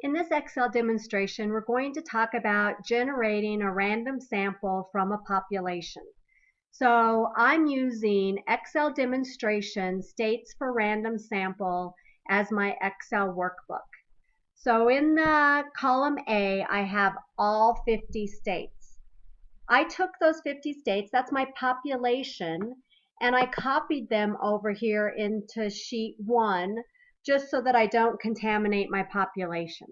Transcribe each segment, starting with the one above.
In this Excel demonstration, we're going to talk about generating a random sample from a population. So I'm using Excel demonstration states for random sample as my Excel workbook. So in the column A, I have all 50 states. I took those 50 states, that's my population, and I copied them over here into sheet 1 just so that I don't contaminate my population.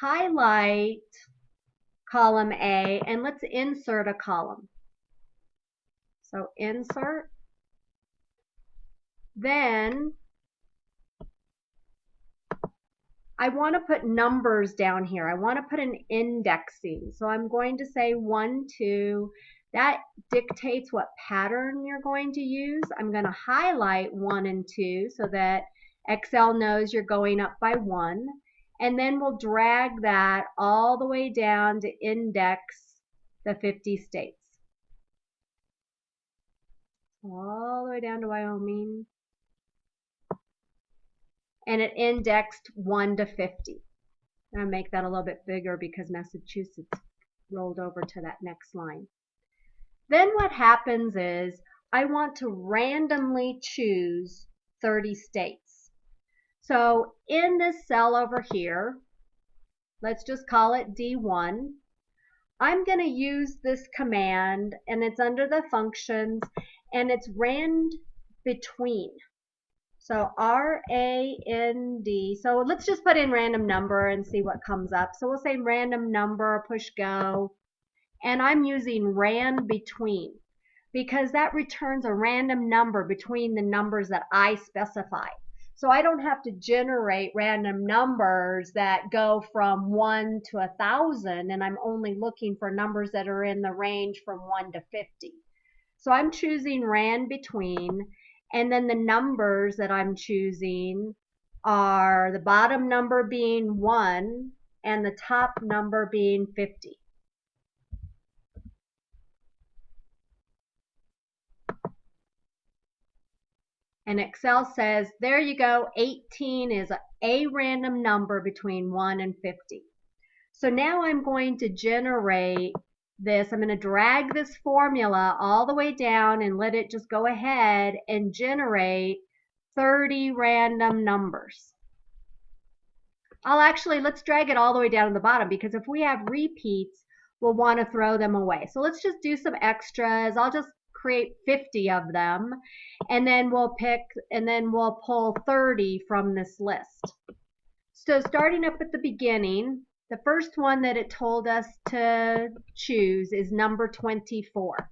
Highlight column A and let's insert a column. So insert. Then I want to put numbers down here. I want to put an indexing. So I'm going to say 1, 2. That dictates what pattern you're going to use. I'm going to highlight 1 and 2 so that Excel knows you're going up by 1. And then we'll drag that all the way down to index the 50 states. All the way down to Wyoming. And it indexed 1 to 50. I'm going to make that a little bit bigger because Massachusetts rolled over to that next line. Then what happens is I want to randomly choose 30 states. So in this cell over here, let's just call it D1, I'm going to use this command, and it's under the functions, and it's rand between. So R-A-N-D. So let's just put in random number and see what comes up. So we'll say random number, push go. And I'm using rand between because that returns a random number between the numbers that I specify. So I don't have to generate random numbers that go from 1 to 1,000, and I'm only looking for numbers that are in the range from 1 to 50. So I'm choosing rand between. And then the numbers that I'm choosing are the bottom number being 1 and the top number being 50. And Excel says, there you go, 18 is a random number between 1 and 50. So now I'm going to generate this. I'm going to drag this formula all the way down and let it just go ahead and generate 30 random numbers. Let's drag it all the way down to the bottom because if we have repeats, we'll want to throw them away. So let's just do some extras. I'll just create 50 of them, and then we'll pull 30 from this list. So starting up at the beginning, the first one that it told us to choose is number 24.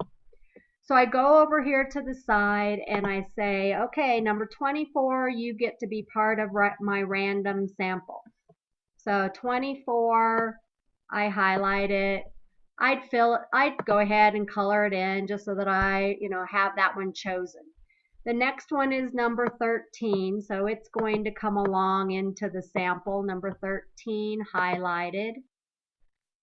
So I go over here to the side and I say, okay, number 24, you get to be part of my random sample. So 24, I highlight it. I'd go ahead and color it in just so that I, have that one chosen. The next one is number 13, so it's going to come along into the sample. Number 13 highlighted.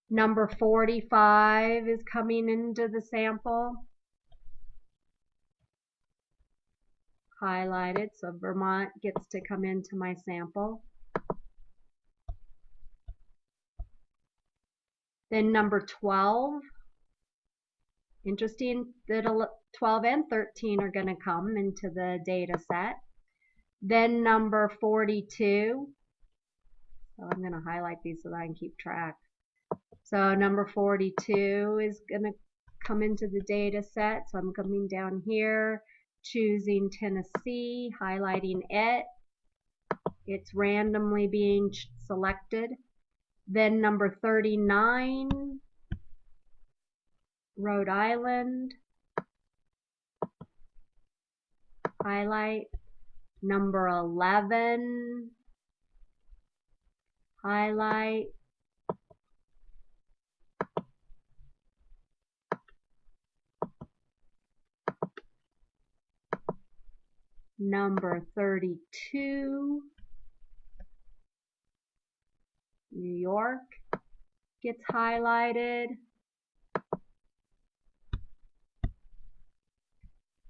Number 45 is coming into the sample. Highlighted, so Vermont gets to come into my sample. Then number 12. Interesting that 12 and 13 are going to come into the data set. Then number 42. So I'm going to highlight these so that I can keep track. So number 42 is going to come into the data set. So I'm coming down here, choosing Tennessee, highlighting it. It's randomly being selected. Then number 39, Rhode Island, highlight. Number 11, highlight. Number 32, New York gets highlighted.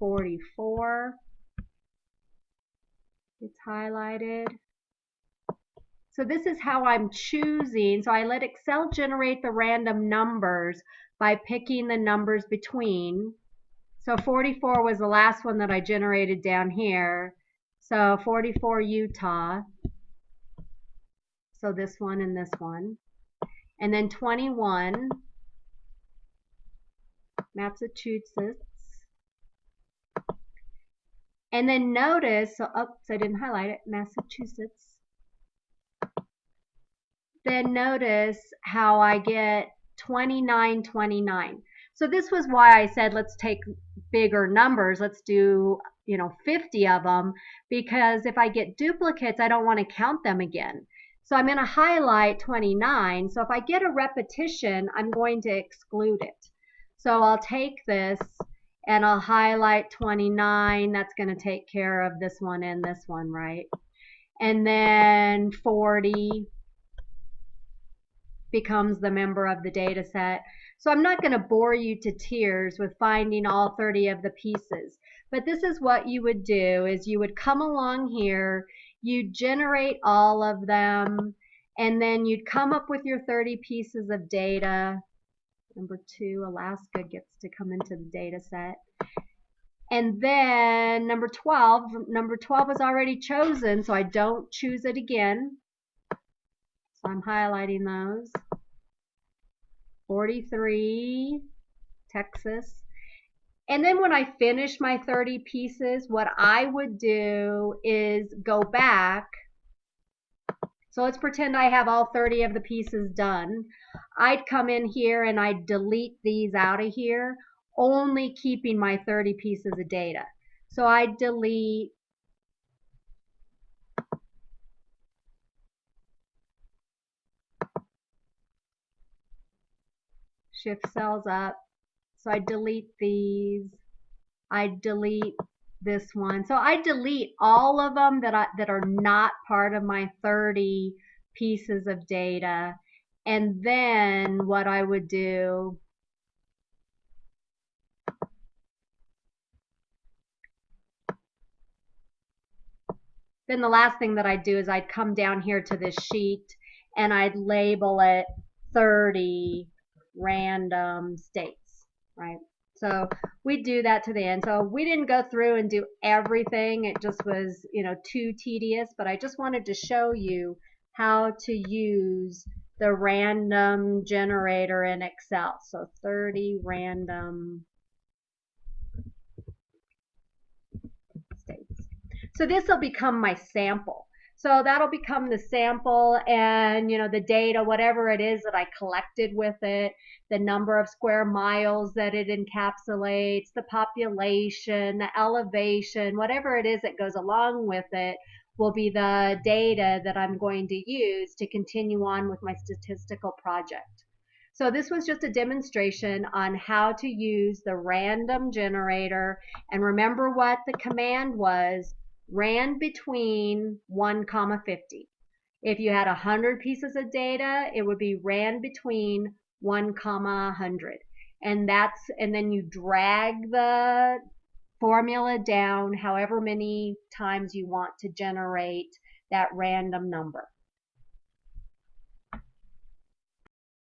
44 gets highlighted. So this is how I'm choosing. So I let Excel generate the random numbers by picking the numbers between. So 44 was the last one that I generated down here. So 44 Utah. So this one and this one. And then 21 Massachusetts. And then notice, so oops, I didn't highlight it, Massachusetts. Then notice how I get 29, 29. So this was why I said let's take bigger numbers. Let's do, 50 of them, because if I get duplicates, I don't want to count them again. So I'm going to highlight 29. So if I get a repetition, I'm going to exclude it. So I'll take this and I'll highlight 29. That's going to take care of this one and this one, right? And then 40 becomes the member of the data set. So I'm not going to bore you to tears with finding all 30 of the pieces, but this is what you would do is you would come along here, you generate all of them, and then you'd come up with your 30 pieces of data. Number 2, Alaska gets to come into the data set. And then number 12 is already chosen, so I don't choose it again. So I'm highlighting those. 43, Texas. And then when I finish my 30 pieces, what I would do is go back. So let's pretend I have all 30 of the pieces done. I'd come in here and I'd delete these out of here, only keeping my 30 pieces of data. So I'd delete shift cells up. So I delete these. I delete this one. So I delete all of them that are not part of my 30 pieces of data. And then what I would do then the last thing that I'd do is I'd come down here to this sheet and I'd label it 30 random states, right? So we do that to the end. So we didn't go through and do everything. It just was, too tedious, but I just wanted to show you how to use the random generator in Excel. So 30 random states. So this will become my sample. So that'll become the sample and, the data, whatever it is that I collected with it, the number of square miles that it encapsulates, the population, the elevation, whatever it is that goes along with it will be the data that I'm going to use to continue on with my statistical project. So this was just a demonstration on how to use the random generator. And remember what the command was, ran between 1, 50. If you had 100 pieces of data, it would be ran between 1, 100. And then you drag the formula down however many times you want to generate that random number.